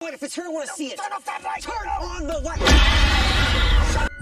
If it's her, I want to see it. Turn on the light.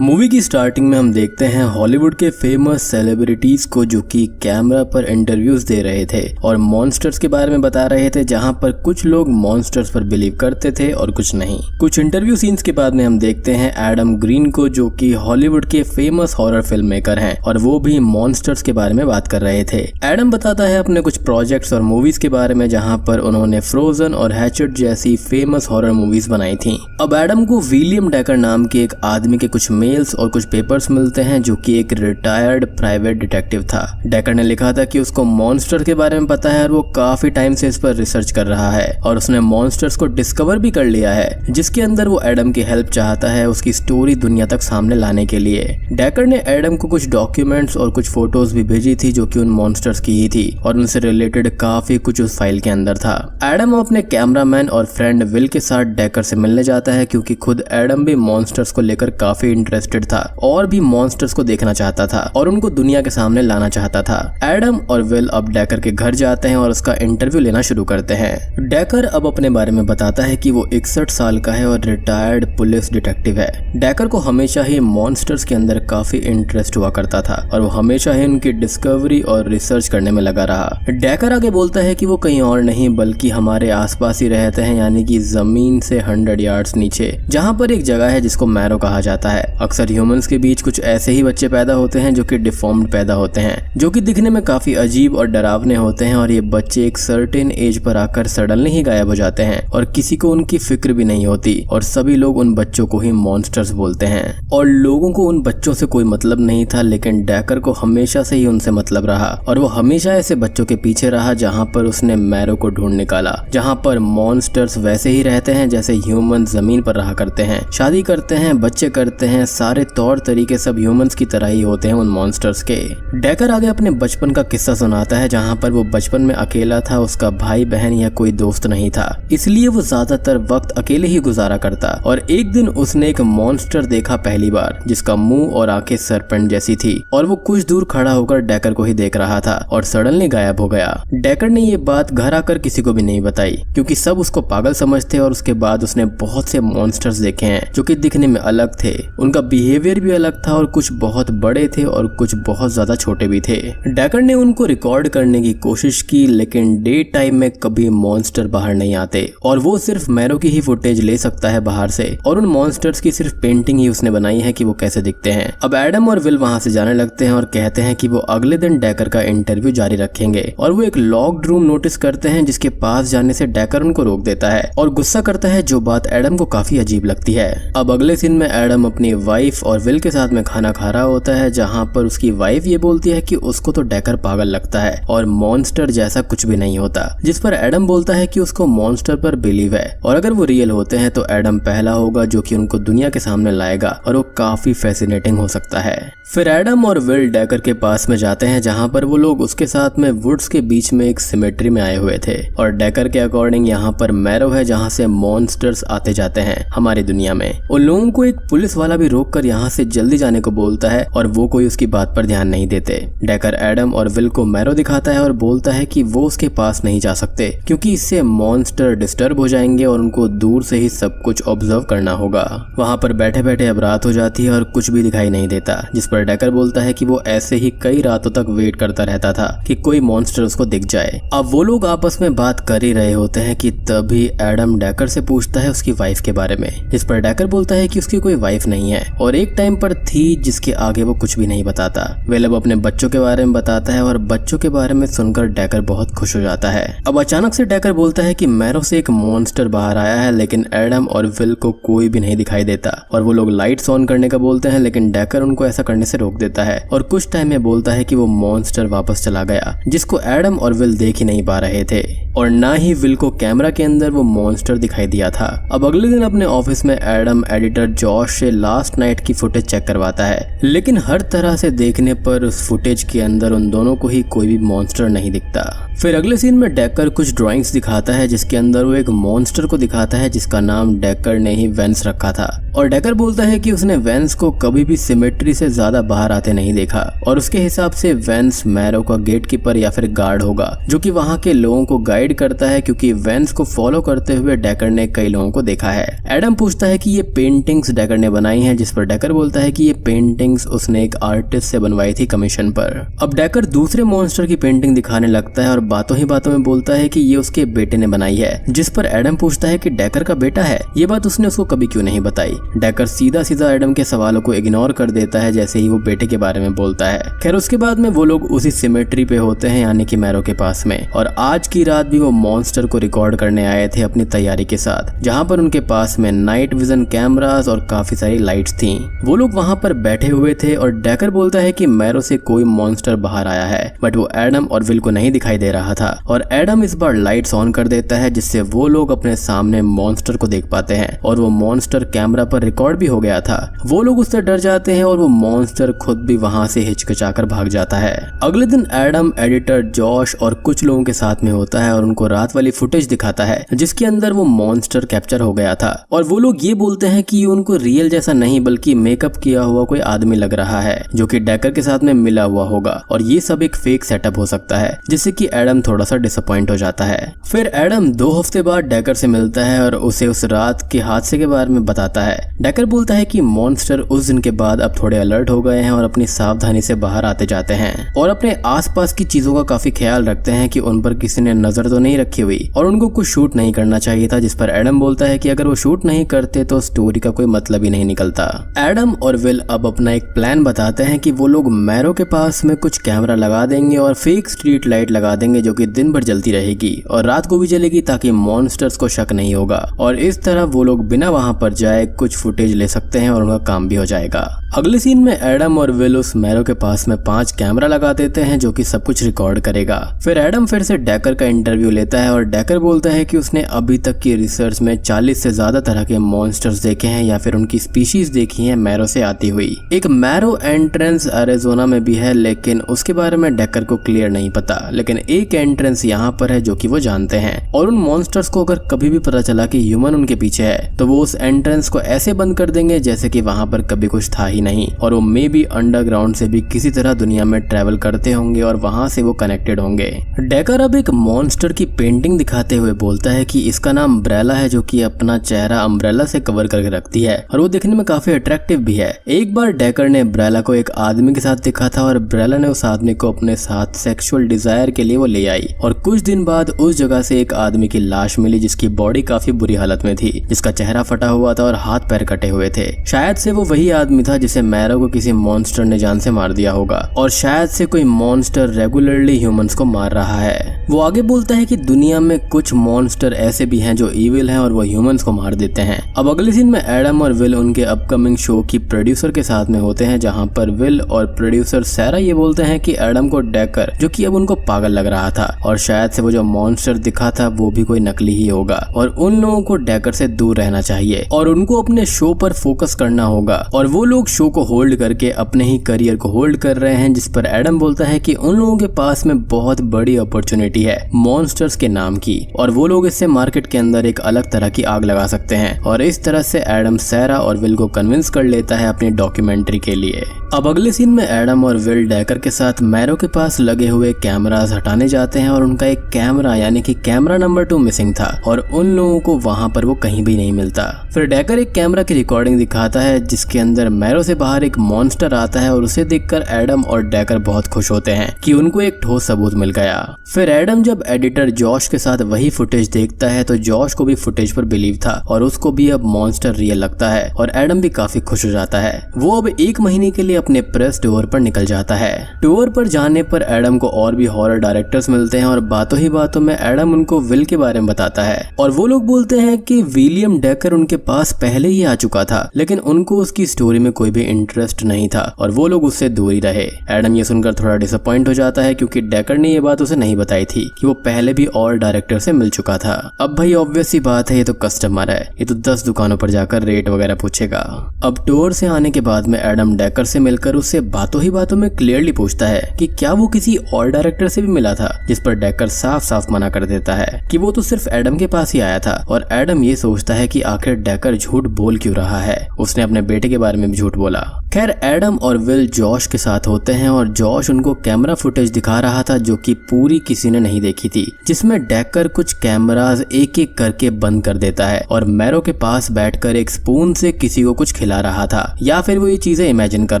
Movie की starting में हम देखते हैं हॉलीवुड के फेमस सेलिब्रिटीज को जो कि कैमरा पर इंटरव्यूज दे रहे थे और मॉन्स्टर्स के बारे में बता रहे थे, जहां पर कुछ लोग मॉन्स्टर्स पर बिलीव करते थे और कुछ नहीं। कुछ इंटरव्यू सीन्स के बाद में हम देखते हैं एडम ग्रीन को जो कि हॉलीवुड के फेमस हॉरर फिल्म मेकर हैं और वो भी मॉन्स्टर्स के बारे में बात कर रहे थे। एडम बताता है अपने कुछ प्रोजेक्ट्स और मूवीज के बारे में जहाँ पर उन्होंने फ्रोजन और हैचेट जैसी फेमस हॉरर मूवीज बनाई थी। अब एडम को विलियम डेकर नाम के एक आदमी के कुछ मेल्स और कुछ पेपर्स मिलते हैं जो कि एक रिटायर्ड प्राइवेट डिटेक्टिव था। डेकर ने लिखा था कि उसको मॉन्स्टर के बारे में पता है और वो काफी टाइम से इस पर रिसर्च कर रहा है और उसने मॉन्स्टर्स को डिस्कवर भी कर लिया है, जिसके अंदर वो एडम की हेल्प चाहता है उसकी स्टोरी दुनिया तक सामने लाने के लिए। डेकर ने एडम को कुछ डॉक्यूमेंट्स और कुछ फोटोज भी भेजी थी जो कि उन मॉन्स्टर्स की ही थी और उनसे रिलेटेड काफी कुछ उस फाइल के अंदर था। एडम अपने कैमरामैन और फ्रेंड विल के साथ डेकर से मिलने जाता है क्योंकि खुद एडम भी मॉन्स्टर्स को लेकर काफी इंटरेस्टेड था और भी मॉन्स्टर्स को देखना चाहता था और उनको दुनिया के सामने लाना चाहता था। एडम और विल अब डेकर के घर जाते हैं और उसका इंटरव्यू लेना शुरू करते हैं। डेकर अब अपने बारे में बताता है कि वो 61 साल का है और रिटायर्ड पुलिस डिटेक्टिव है। डेकर को हमेशा ही मॉन्स्टर्स के अंदर काफी इंटरेस्ट हुआ करता था और वो हमेशा ही उनकी डिस्कवरी और रिसर्च करने में लगा रहा। डेकर आगे बोलता है कि वो कहीं और नहीं बल्कि हमारे आसपास ही रहते हैं, यानी कि जमीन से 100 यार्ड्स नीचे, जहाँ पर एक जगह है जिसको मैरो कहा जाता है। अक्सर ह्यूमंस के बीच कुछ ऐसे ही बच्चे पैदा होते हैं जो कि डिफॉर्म्ड पैदा होते हैं, जो कि दिखने में काफी अजीब और डरावने होते हैं और ये बच्चे एक सर्टेन एज पर आकर सडनली ही गायब हो जाते हैं और किसी को उनकी फिक्र भी नहीं होती और सभी लोग उन बच्चों को ही मॉन्स्टर्स बोलते हैं और लोगों को उन बच्चों से कोई मतलब नहीं था, लेकिन डेकर को हमेशा से ही उनसे मतलब रहा और वो हमेशा ऐसे बच्चों के पीछे रहा जहाँ पर उसने मैरो को ढूंढ निकाला, जहाँ पर मॉन्स्टर्स वैसे ही रहते हैं जैसे ह्यूमन जमीन पर रहा करते हैं, शादी करते हैं, बच्चे करते हैं, सारे तौर तरीके सब ह्यूमंस की तरह ही होते हैं उन मॉन्स्टर्स के। डेकर आगे अपने बचपन का किस्सा सुनाता है जहाँ पर वो बचपन में अकेला था, उसका भाई बहन या कोई दोस्त नहीं था, इसलिए वो ज्यादातर वक्त अकेले ही गुजारा करता और एक दिन उसने एक मॉन्स्टर देखा पहली बार, जिसका मुंह और आंखें सरपेंट जैसी थी और वो कुछ दूर खड़ा होकर डेकर को ही देख रहा था और सडनली गायब हो गया। डेकर ने ये बात घर आकर किसी को भी नहीं बताई क्योंकि सब उसको पागल समझते और उसके बाद उसने बहुत से मॉन्स्टर्स देखे हैं जो कि दिखने में अलग थे, उनका बिहेवियर भी अलग था और कुछ बहुत बड़े थे और कुछ बहुत ज्यादा छोटे भी थे। डेकर ने उनको रिकॉर्ड करने की कोशिश की लेकिन डे टाइम में कभी मॉन्स्टर बाहर नहीं आते और वो सिर्फ मैरो की ही फुटेज ले सकता है बाहर से और उन मॉन्स्टर्स की सिर्फ पेंटिंग ही उसने बनाई है कि वो कैसे दिखते हैं। अब एडम और विल वहां से जाने लगते हैं और कहते हैं कि वो अगले दिन डेकर का इंटरव्यू जारी रखेंगे और वो एक लॉक्ड रूम नोटिस करते हैं जिसके पास जाने से डेकर उनको रोक देता है और गुस्सा करता है, जो बात एडम को काफी अजीब लगती है। अब अगले सीन में एडम अपनी वाइफ और विल के साथ में खाना खा रहा होता है जहाँ पर उसकी वाइफ ये बोलती है कि उसको तो डेकर पागल लगता है और मॉन्स्टर जैसा कुछ भी नहीं होता, जिस पर एडम बोलता है कि उसको मॉन्स्टर पर बिलीव है और अगर वो रियल होते हैं तो एडम पहला होगा जो कि उनको दुनिया के सामने लाएगा और वो काफी फैसिनेटिंग हो सकता है। फिर एडम और विल डेकर के पास में जाते हैं जहाँ पर वो लोग उसके साथ में वुड्स के बीच में एक सिमेट्री में आए हुए थे और डेकर के अकॉर्डिंग यहाँ पर मैरो है जहाँ से मॉन्स्टर्स आते जाते हैं हमारी दुनिया में। उन लोगों को एक पुलिस वाला भी रोक कर यहाँ से जल्दी जाने को बोलता है और वो कोई उसकी बात पर ध्यान नहीं देते। डेकर एडम और विल को मैरो दिखाता है और बोलता है कि वो उसके पास नहीं जा सकते क्योंकि इससे मॉन्स्टर डिस्टर्ब हो जाएंगे और उनको दूर से ही सब कुछ ऑब्जर्व करना होगा। वहाँ पर बैठे बैठे अब रात हो जाती है और कुछ भी दिखाई नहीं देता, जिस पर डेकर बोलता है कि वो ऐसे ही कई रातों तक वेट करता रहता था कि कोई मॉन्स्टर उसको दिख जाए। अब वो लोग आपस में बात कर ही रहे होते हैं कि तभी एडम डेकर से पूछता है उसकी वाइफ के बारे में, जिस पर डेकर बोलता है कि उसकी कोई वाइफ नहीं है और एक टाइम पर थी जिसके आगे वो कुछ भी नहीं बताता। विल अब अपने बच्चों के बारे में बताता है और बच्चों के बारे में सुनकर डेकर बहुत खुश हो जाता है। अब अचानक से डेकर बोलता है कि मैरो से एक मॉन्स्टर बाहर आया है, लेकिन एडम और विल को कोई भी नहीं दिखाई देता और वो लोग लाइट्स ऑन करने का बोलते हैं, लेकिन डेकर उनको ऐसा करने से रोक देता है और कुछ टाइम में बोलता है कि वो मॉन्स्टर वापस चला गया, जिसको एडम और विल देख ही नहीं पा रहे थे और ना ही विल को कैमरा के अंदर वो मॉन्स्टर दिखाई दिया था। अब अगले दिन अपने ऑफिस में एडम एडिटर जॉश से लास्ट नाइट की फुटेज चेक करवाता है, लेकिन हर तरह से देखने पर उस फुटेज के अंदर उन दोनों को ही कोई भी मॉन्स्टर नहीं दिखता। फिर अगले सीन में डेकर कुछ ड्राइंग्स दिखाता है जिसके अंदर वो एक मॉन्स्टर को दिखाता है जिसका नाम डेकर ने ही वेंस रखा था। और डेकर बोलता है कि उसने वेंस को कभी भी सिमेट्री से ज्यादा बाहर आते नहीं देखा और उसके हिसाब से वेंस मैरो का गेटकीपर या फिर गार्ड होगा जो कि वहां के लोगों को गाइड करता है, क्योंकि वेंस को फॉलो करते हुए डेकर ने कई लोगों को देखा है। एडम पूछता है कि ये पेंटिंग्स डेकर ने बनाई हैं, जिस पर डेकर बोलता है कि ये पेंटिंग्स उसने एक आर्टिस्ट से बनवाई थी कमीशन पर। अब डेकर दूसरे मॉन्स्टर की पेंटिंग दिखाने लगता है और बातों ही बातों में बोलता है कि ये उसके बेटे ने बनाई है, जिस पर एडम पूछता है कि डेकर का बेटा है, ये बात उसने उसको कभी क्यों नहीं बताई। डेकर सीधा सीधा एडम के सवालों को इग्नोर कर देता है जैसे ही वो बेटे के बारे में बोलता है। खैर उसके बाद में वो लोग उसी सिमेट्री पे होते हैं यानी कि मैरो के पास में, और आज की रात भी वो मॉन्स्टर को रिकॉर्ड करने आए थे अपनी तैयारी के साथ, जहाँ पर उनके पास में नाइट विजन कैमरास और काफी सारी लाइट्स थी। वो लोग वहाँ पर बैठे हुए थे और डेकर बोलता है कि मैरो से कोई मॉन्स्टर बाहर आया है, बट वो एडम और विल को नहीं दिखाई दे रहा था। और एडम इस बार लाइट्स ऑन कर देता है जिससे वो लोग अपने सामने मॉन्स्टर को देख पाते हैं और वो मॉन्स्टर कैमरा पर रिकॉर्ड भी हो गया था। वो लोग उससे डर जाते हैं और वो मॉन्स्टर खुद भी वहां से हिचकिचाकर भाग जाता है। अगले दिन एडम एडिटर जॉश और कुछ लोगों के साथ में होता है और उनको रात वाली फुटेज दिखाता है जिसके अंदर वो मॉन्स्टर कैप्चर हो गया था। और वो लोग ये बोलते हैं कि ये उनको रियल जैसा नहीं बल्कि मेकअप किया हुआ कोई आदमी लग रहा है जो कि डेकर के साथ में मिला हुआ होगा और ये सब एक फेक सेटअप हो सकता है, जिससे कि एडम थोड़ा सा डिसअपॉइंट हो जाता है। फिर एडम 2 हफ्ते बाद डेकर से मिलता है और उसे उस रात के हादसे के बारे में बताता है। डेकर बोलता है कि मॉन्स्टर उस दिन के बाद अब थोड़े अलर्ट हो गए हैं और अपनी सावधानी से बाहर आते जाते हैं और अपने आसपास की चीजों का काफी ख्याल रखते हैं कि उन पर किसी ने नजर तो नहीं रखी हुई और उनको कुछ शूट नहीं करना चाहिए था, जिस पर एडम बोलता है कि अगर वो शूट नहीं करते तो स्टोरी का कोई मतलब ही नहीं निकलता। एडम और विल अब अपना एक प्लान बताते हैं कि वो लोग मैरो के पास में कुछ कैमरा लगा देंगे और फेक स्ट्रीट लाइट लगा देंगे जो कि दिन भर जलती रहेगी और रात को भी जलेगी ताकि मॉन्स्टर्स को शक नहीं होगा, और इस तरह वो लोग बिना वहां पर जाए कुछ फुटेज ले सकते हैं और उनका काम भी हो जाएगा। अगले सीन में एडम और विल उस मैरो के पास में 5 कैमरा लगा देते हैं जो कि सब कुछ रिकॉर्ड करेगा। फिर एडम फिर से डेकर का इंटरव्यू लेता है और डेकर बोलता है कि उसने अभी तक की रिसर्च में 40 से ज्यादा तरह के मॉन्स्टर्स देखे हैं या फिर उनकी स्पीशीज देखी है मैरो से आती हुई। एक मैरो एंट्रेंस अरिजोना में भी है लेकिन उसके बारे में डेकर को क्लियर नहीं पता, लेकिन एक एंट्रेंस यहाँ पर है जो कि वो जानते हैं। और उन मॉन्स्टर्स को अगर कभी भी पता चला कि ह्यूमन उनके पीछे है तो वो उस एंट्रेंस को ऐसे बंद कर देंगे जैसे कि वहां पर कभी कुछ था ही नहीं, और वो मे बी अंडरग्राउंड से भी किसी तरह दुनिया में ट्रेवल करते होंगे और वहां से वो कनेक्टेड होंगे। डेकर अब एक मॉन्स्टर की पेंटिंग दिखाते हुए बोलता है कि इसका नाम ब्रेला है जो कि अपना चेहरा अम्ब्रेला से कवर करके रखती है और वो देखने में काफी अट्रैक्टिव भी है। एक बार डेकर ने ब्रेला को एक आदमी के साथ देखा था और ब्रेला ने उस आदमी को अपने साथ सेक्सुअल डिजायर के लिए वो ले आई, और कुछ दिन बाद उस जगह से एक आदमी की लाश मिली जिसकी बॉडी काफी बुरी हालत में थी, जिसका चेहरा फटा हुआ था और हाथ पैर कटे हुए थे। शायद से वो वही आदमी था जिसे मैरो को किसी मॉन्स्टर ने जान से मार दिया होगा, और शायद से कोई मॉन्स्टर रेगुलरली ह्यूमंस को मार रहा है। वो आगे बोलता है कि दुनिया में कुछ मॉन्स्टर ऐसे भी हैं जो इविल हैं और वो ह्यूमंस को मार देते हैं। अब अगले सीन में एडम और विल उनके अपकमिंग शो की प्रोड्यूसर के साथ में होते हैं, जहां पर विल और प्रोड्यूसर सैरा ये बोलते हैं कि एडम को डेकर जो कि अब उनको पागल लग रहा था और शायद से वो जो मॉन्स्टर दिखा था वो भी कोई नकली ही होगा, और उन लोगों को डेकर से दूर रहना चाहिए और उनको अपने शो पर फोकस करना होगा। और वो लोग शो को होल्ड करके अपने ही करियर को होल्ड कर रहे हैं, जिस पर एडम बोलता है कि उन लोगों के पास में बहुत बड़ी अपॉर्चुनिटी है मॉन्स्टर्स के नाम की, और वो लोग इससे मार्केट के अंदर एक अलग तरह की आग लगा सकते हैं। और इस तरह से एडम सैरा और विल को कन्विंस कर लेता है अपनी डॉक्यूमेंट्री के लिए। अब अगले सीन में एडम और विल डेकर के साथ मैरो के पास लगे हुए कैमरास हटाने जाते हैं और उनका एक कैमरा यानी कि कैमरा नंबर 2 मिसिंग था और उन लोगों को वहां पर वो कहीं भी नहीं मिलता। फिर डेकर एक कैमरा की रिकॉर्डिंग दिखाता है जिसके अंदर मैरो से बाहर एक मॉन्स्टर आता है और उसे देखकर एडम और डेकर बहुत खुश होते हैं कि उनको एक ठोस सबूत मिल गया। फिर एडम जब एडिटर जॉश के साथ वही फुटेज देखता है तो जॉश को भी फुटेज पर बिलीव था और उसको भी अब मॉन्स्टर रियल लगता है और एडम भी काफी खुश हो जाता है। वो अब 1 महीने के लिए अपने प्रेस टूर पर निकल जाता है। टूर पर जाने पर एडम को और भी हॉरर डायरेक्टर्स मिलते हैं और बातों ही बातों में एडम उनको विल के बारे में बताता है और वो लोग बोलते हैं कि विलियम डेकर उनके पास पहले ही आ चुका था, लेकिन उनको उसकी स्टोरी में कोई भी इंटरेस्ट नहीं था और वो लोग उससे दूर ही रहे। एडम ये सुनकर थोड़ा डिसअपॉइंट हो जाता है क्योंकि डेकर ने ये बात उसे नहीं बताई थी कि वो पहले भी और डायरेक्टर से मिल चुका था। अब भाई ऑब्वियस सी बात है, ये तो कस्टमर है, ये तो 10 दुकानों पर जाकर रेट वगैरह पूछेगा। अब टूर से आने के बाद में एडम डेकर से मिलकर उससे बातों ही बातों में क्लियरली पूछता है कि क्या वो किसी और डायरेक्टर से भी मिला था था, जिस पर डेकर साफ साफ मना कर देता है कि वो तो सिर्फ एडम के पास ही आया था। और एडम ये सोचता है कि आखिर डेकर झूठ बोल क्यों रहा है, उसने अपने बेटे के बारे में भी झूठ बोला। खैर एडम और विल जॉश के साथ होते हैं और जॉश उनको कैमरा फुटेज दिखा रहा था जो कि पूरी किसी ने नहीं देखी थी, जिसमें डेकर कुछ कैमरास एक एक करके बंद कर देता है और मैरो के पास बैठकर एक स्पून से किसी को कुछ खिला रहा था, या फिर वो ये चीजें इमेजिन कर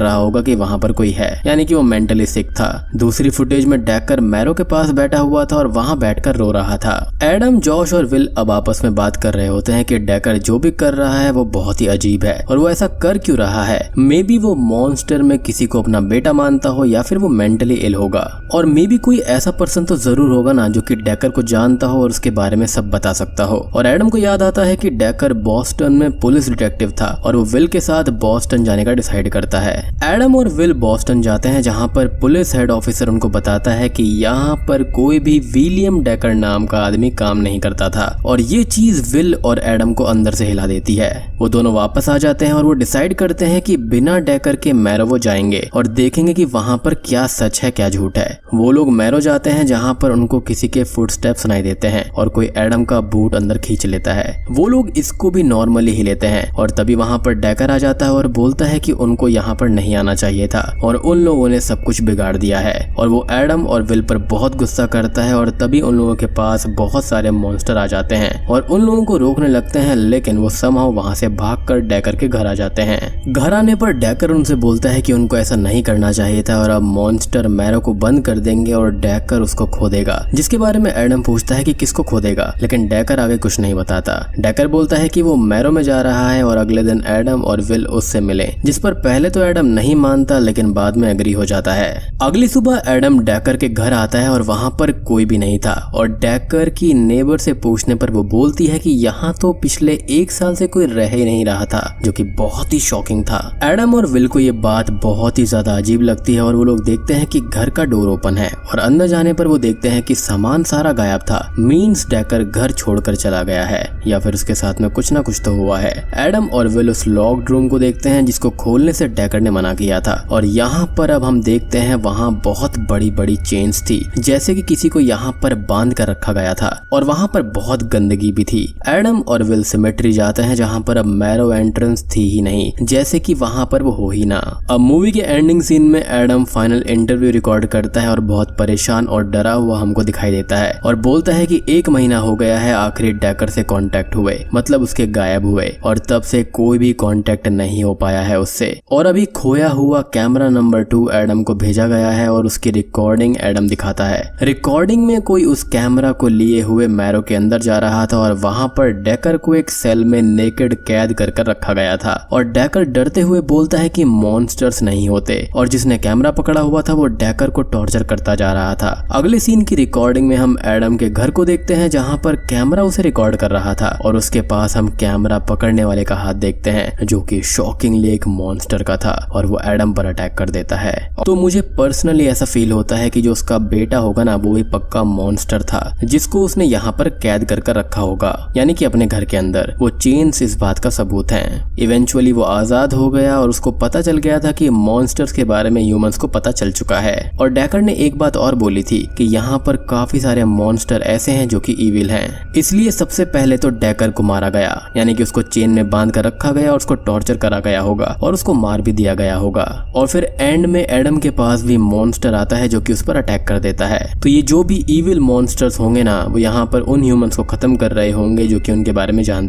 रहा होगा कि वहां पर कोई है, यानी कि वो मेंटली सिक था। दूसरी फुटेज में डेकर मैरो के पास बैठा हुआ था और वहां बैठकर रो रहा था। एडम, जॉश और विल अब आपस में बात कर रहे होते हैं कि डेकर जो भी कर रहा है वो बहुत ही अजीब है और वो ऐसा कर क्यों रहा है। मे बी वो मॉन्स्टर में किसी को अपना बेटा मानता हो या फिर वो मेंटली इल होगा, और मे बी कोई ऐसा पर्सन तो जरूर होगा ना जो कि डेकर को जानता हो और उसके बारे में सब बता सकता हो। और एडम को याद आता है कि डेकर बॉस्टन में पुलिस डिटेक्टिव था और वो विल के साथ बॉस्टन जाने का डिसाइड करता है। एडम और विल बॉस्टन जाते हैं जहां पर पुलिस हेड ऑफिसर उनको बताता है कि यहाँ पर कोई भी विलियम डेकर नाम का आदमी काम नहीं करता था, और ये चीज विल और एडम को अंदर से हिला देती है। वो दोनों वापस आ जाते हैं और वो डिसाइड करते हैं कि बिना डेकर के मैरो वो जाएंगे और देखेंगे कि वहां पर क्या सच है क्या झूठ है। वो लोग मैरो जाते हैं जहां पर उनको किसी के फुटस्टेप सुनाई देते हैं और कोई एडम का बूट अंदर खींच लेता है। वो लोग इसको भी नॉर्मली ही लेते हैं और तभी वहां पर डेकर आ जाता है और बोलता है कि उनको यहाँ पर नहीं आना चाहिए था और उन लोगों ने सब कुछ बिगाड़ दिया है। और वो एडम और विल पर बहुत गुस्सा करता है और तभी उन लोगों के पास बहुत सारे मॉन्स्टर आ जाते हैं और उन लोगों को रोकने लगते हैं, लेकिन वो समहाउ वहां से भागकर डेकर के घर आ जाते हैं। घर आने पर डेकर उनसे बोलता है कि उनको ऐसा नहीं करना चाहिए था और अब मॉन्स्टर मैरो को बंद कर देंगे और डेकर उसको खो देगा, जिसके बारे में एडम पूछता है कि किसको खो देगा, लेकिन डेकर आगे कुछ नहीं बताता। डेकर बोलता है कि वो मैरो में जा रहा है और अगले दिन एडम और विल उससे मिले, जिस पर पहले तो एडम नहीं मानता लेकिन बाद में एग्री हो जाता है। अगली सुबह एडम डेकर के घर आता है और वहां पर कोई भी नहीं था और डेकर की नेबर से पूछने पर वो बोलती है कि यहाँ तो पिछले 1 साल से कोई रह ही नहीं रहा था, जो कि बहुत ही शॉकिंग था। एडम और विल को ये बात बहुत ही ज्यादा अजीब लगती है और वो लोग देखते हैं कि घर का डोर ओपन है और अंदर जाने पर वो देखते हैं कि सामान सारा गायब था। मीन्स डेकर घर छोड़कर चला गया है या फिर उसके साथ में कुछ ना कुछ तो हुआ है। एडम और विल उस लॉक्ड रूम को देखते हैं जिसको खोलने से डेकर ने मना किया था और यहाँ पर अब हम देखते हैं वहाँ बहुत बड़ी बड़ी चेन्स थी, जैसे कि किसी को यहाँ पर बांध कर रखा गया था और वहाँ पर बहुत गंदगी भी थी। एडम और विल सिमेट्री जाते हैं जहाँ पर अब मैरो एंट्रेंस थी ही नहीं, जैसे कि वहाँ पर वो हो ही ना। अब मूवी के एंडिंग सीन में एडम फाइनल इंटरव्यू रिकॉर्ड करता है और बहुत परेशान और डरा हुआ हमको दिखाई देता है और बोलता है कि 1 महीना हो गया है आखिरी डेकर से कांटेक्ट हुए, मतलब उसके गायब हुए, और तब से कोई भी कांटेक्ट नहीं हो पाया है उससे। और अभी खोया हुआ कैमरा नंबर 2 एडम को भेजा गया है और उसकी रिकॉर्डिंग एडम दिखाता है। रिकॉर्डिंग में कोई उस कैमरा को लिए हुए मैरो के अंदर जा रहा था और वहां पर डेकर को एक सेल में नेकेड कैद कर रखा गया था और डेकर डरते हुए बोलता है कि मॉन्स्टर्स नहीं होते, और जिसने कैमरा पकड़ा हुआ था वो डेकर को टॉर्चर करता जा रहा था। अगले सीन की रिकॉर्डिंग में हम एडम के घर को देखते हैं जहां पर कैमरा उसे रिकॉर्ड कर रहा था और उसके पास हम कैमरा पकड़ने वाले का हाथ देखते हैं जो कि शॉकिंगली एक मॉन्स्टर का था और वो एडम पर अटैक कर देता है। तो मुझे पर्सनली ऐसा फील होता है कि जो उसका बेटा होगा ना वो भी पक्का मॉन्स्टर था जिसको उसने यहाँ पर कैद कर रखा होगा, यानी कि अपने घर के अंदर। वो चेन्स इस बात का सबूत हैं। इवेंचुअली वो आजाद हो गया और उसको पता चल गया था कि मॉन्स्टर्स के बारे में ह्यूमंस को पता चल चुका है। और डेकर ने एक बात और बोली थी कि यहाँ पर काफी सारे मॉन्स्टर ऐसे हैं जो कि इविल हैं, इसलिए सबसे पहले तो डेकर को मारा गया, यानी कि उसको चेन में बांध कर रखा गया और उसको टॉर्चर करा गया होगा और उसको मार भी दिया गया होगा। और फिर एंड में एडम के पास भी मॉन्स्टर आता है जो कि उस पर अटैक कर देता है। तो ये जो भी इविल मॉन्स्टर्स होंगे ना वो यहाँ पर उन ह्यूमंस को खत्म कर रहे होंगे जो कि उनके बारे में जानते